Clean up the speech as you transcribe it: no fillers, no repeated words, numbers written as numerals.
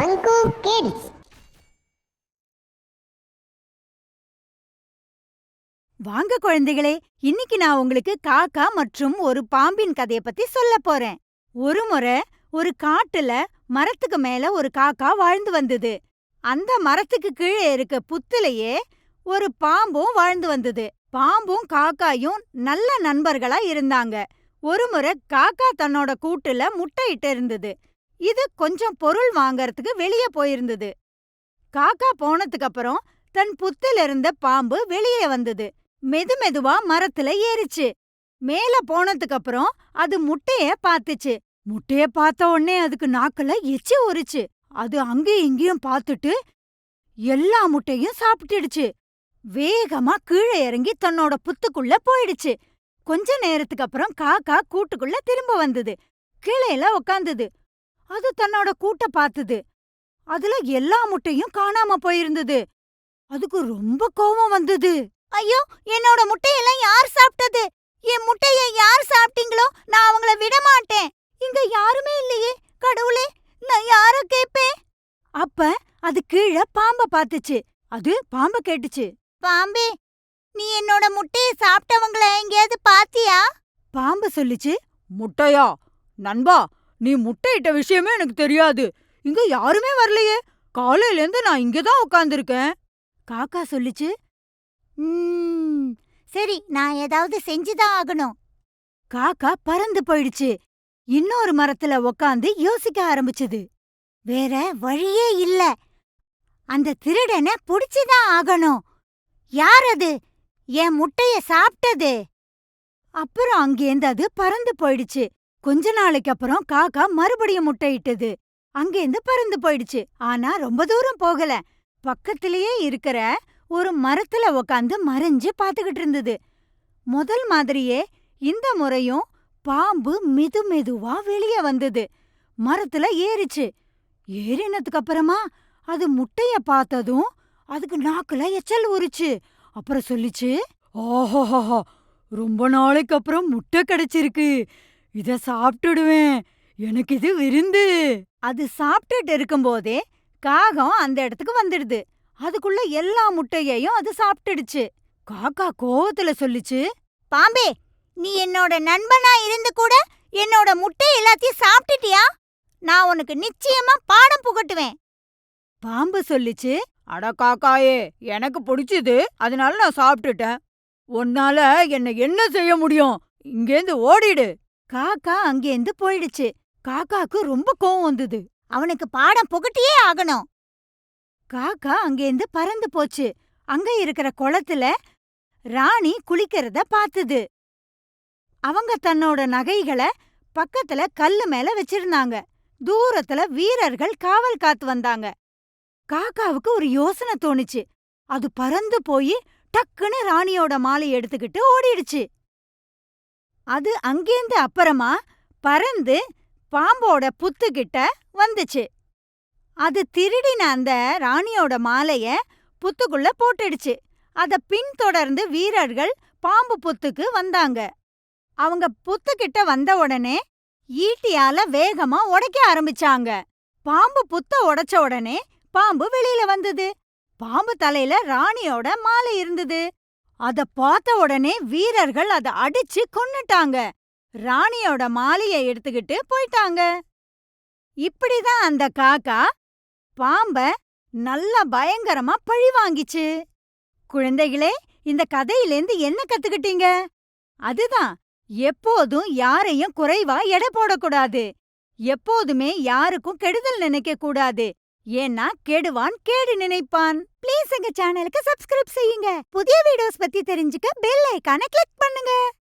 பங்கு கிட்ஸ். வாங்க குழந்தைகளே, இன்னைக்கு நான் உங்களுக்கு காக்கா மற்றும் ஒரு பாம்பின் கதைய பத்தி சொல்ல போறேன். ஒரு முறை ஒரு காட்டுல மரத்துக்கு மேல ஒரு காக்கா வாழ்ந்து வந்தது. அந்த மரத்துக்கு கீழே இருக்க புத்துலயே ஒரு பாம்பும் வாழ்ந்து வந்தது. பாம்பும் காக்காயும் நல்ல நண்பர்களா இருந்தாங்க. ஒரு முறை காக்கா தன்னோட கூட்டுல முட்டையிட்டு இருந்தது. இது கொஞ்சம் பொருள் வாங்கறதுக்கு வெளியே போயிருந்தது. காக்கா போனதுக்கு அப்புறம் தன் புத்துல இருந்த பாம்பு வெளியே வந்தது. மெதுவா மரத்துல ஏறிச்சு. மேல போனதுக்கு அப்புறம் அது முட்டைய பாத்துச்சு. முட்டைய பார்த்த உடனே அதுக்கு நாக்குல எச்சி ஊறிச்சு. அது அங்கேயும் இங்கேயும் பார்த்துட்டு எல்லா முட்டையும் சாப்பிட்டுடுச்சு. வேகமா கீழே இறங்கி தன்னோட புத்துக்குள்ள போயிடுச்சு. கொஞ்ச நேரத்துக்கு அப்புறம் காக்கா கூட்டுக்குள்ள திரும்ப வந்தது. கீழேல உக்காந்தது. அது தன்னோட கூட்ட பார்த்தது. அதுல எல்லா முட்டையும் காணாம போயிருந்தது. அதுக்கு ரொம்ப கோபம் வந்தது. ஐயோ, என்னோட முட்டையெல்லாம் யார் சாப்பிட்டது? என் முட்டைய யார் சாப்பிட்டீங்களோ நான் அவங்கள விட மாட்டேன். இங்க யாருமே இல்லையே, கடவுளே, நான் யார கேப்பேன்? அப்ப அது கீழே பாம்ப பாத்துச்சு. அது பாம்ப கேட்டுச்சு. பாம்பே, நீ என்னோட முட்டைய சாப்பிட்டவங்கள எங்கேயாவது பாத்தியா? பாம்பு சொல்லிச்சு. முட்டையா? நண்பா, நீ முட்டையிட்ட விஷயமே எனக்கு தெரியாது. இங்க யாருமே வரலையே. காலையில இருந்து நான் இங்கதான் உட்கார்ந்திருக்கேன். காக்கா சொல்லிச்சு. சரி, நான் ஏதாவது செஞ்சுதான் ஆகணும். காக்கா பறந்து போயிடுச்சு. இன்னொரு மரத்துல உக்காந்து யோசிக்க ஆரம்பிச்சது. வேற வழியே இல்ல. அந்த திருடனை புடிச்சுதான் ஆகணும். யார் அது என் முட்டைய சாப்பிட்டது? அப்புறம் அங்கேந்து அது பறந்து போயிடுச்சு. கொஞ்ச நாளைக்கு அப்புறம் காக்கா மறுபடியும் முட்டையிட்டது. அங்கேந்து பறந்து போயிடுச்சு. ஆனா ரொம்ப தூரம் போகல. பக்கத்திலேயே இருக்கிற ஒரு மரத்துல உக்காந்து மறைஞ்சு பாத்துக்கிட்டு இருந்தது. முதல் மாதிரியே இந்த முறையும் பாம்பு மெதுவா வெளியே வந்தது. மரத்துல ஏறிச்சு. ஏறினதுக்கு அப்புறமா அது முட்டைய பார்த்ததும் அதுக்கு நாக்குல எச்சல் ஊறிச்சு. அப்புறம் சொல்லிச்சு. ஆஹாஹா, ரொம்ப நாளைக்கு அப்புறம் முட்டை கிடைச்சிருக்கு. இத சாப்பிட்டுடுவேன். எனக்கு இது விருந்து. அது சாப்பிட்டுட்டு இருக்கும்போதே காகம் அந்த இடத்துக்கு வந்துடுது. அதுக்குள்ள எல்லா முட்டையையும் அது சாப்பிட்டுடுச்சு. காக்கா கோவத்துல சொல்லிச்சு. பாம்பே, நீ என்னோட நண்பனா இருந்து கூட என்னோட முட்டை எல்லாத்தையும் சாப்பிட்டுட்டியா? நான் உனக்கு நிச்சயமா பாடம் புகட்டுவேன். பாம்பு சொல்லிச்சு. அட காக்காயே, எனக்கு பிடிச்சது, அதனால நான் சாப்பிட்டுட்டேன். உன்னால என்ன செய்ய முடியும்? இங்கேந்து ஓடிடு. காக்கா அங்கேந்து போயிடுச்சு. காக்காக்கு ரொம்ப கோவம் வந்தது. அவனுக்கு பாடம் புகட்டியே ஆகணும். காக்கா அங்கேந்து பறந்து போச்சு. அங்க இருக்கிற குளத்துல ராணி குளிக்கிறத பார்த்தது. அவங்க தன்னோட நகைகளை பக்கத்துல கல்லு மேல வச்சிருந்தாங்க. தூரத்துல வீரர்கள் காவல் காத்து வந்தாங்க. காக்காவுக்கு ஒரு யோசனை தோணுச்சு. அது பறந்து போய் டக்குன்னு ராணியோட மாலை எடுத்துக்கிட்டு ஓடிடுச்சு. அது அங்கேந்து அப்புறமா பறந்து பாம்போட புத்துக்கிட்ட வந்துச்சு. அது திருடின அந்த ராணியோட மாலைய புத்துக்குள்ள போட்டுடுச்சு. அத பின்தொடர்ந்து வீரர்கள் பாம்பு புத்துக்கு வந்தாங்க. அவங்க புத்துக்கிட்ட வந்த உடனே ஈட்டியால வேகமா உடைக்க ஆரம்பிச்சாங்க. பாம்பு புத்த உடைச்ச உடனே பாம்பு வெளியில வந்தது. பாம்பு தலையில ராணியோட மாலை இருந்தது. அத பார்த்த உடனே வீரர்கள் அத அடிச்சு கொன்னுட்டாங்க. ராணியோட மாலைய எடுத்துக்கிட்டு போயிட்டாங்க. இப்படிதான் அந்த காக்கா பாம்ப நல்லா பயங்கரமா பழி வாங்கிச்சு. குழந்தைகளே, இந்த கதையிலேந்து என்ன கத்துக்கிட்டீங்க? அதுதான், எப்போதும் யாரையும் குறைவா எடை போடக்கூடாது. எப்போதுமே யாருக்கும் கெடுதல் நினைக்க கூடாது. ஏன்னா கெடுவான் கேடு நினைப்பான். ப்ளீஸ் எங்க சேனலுக்கு சப்ஸ்கிரைப் செய்யுங்க. புதிய வீடியோஸ் பத்தி தெரிஞ்சுக்க பெல் ஐகானை கிளிக் பண்ணுங்க.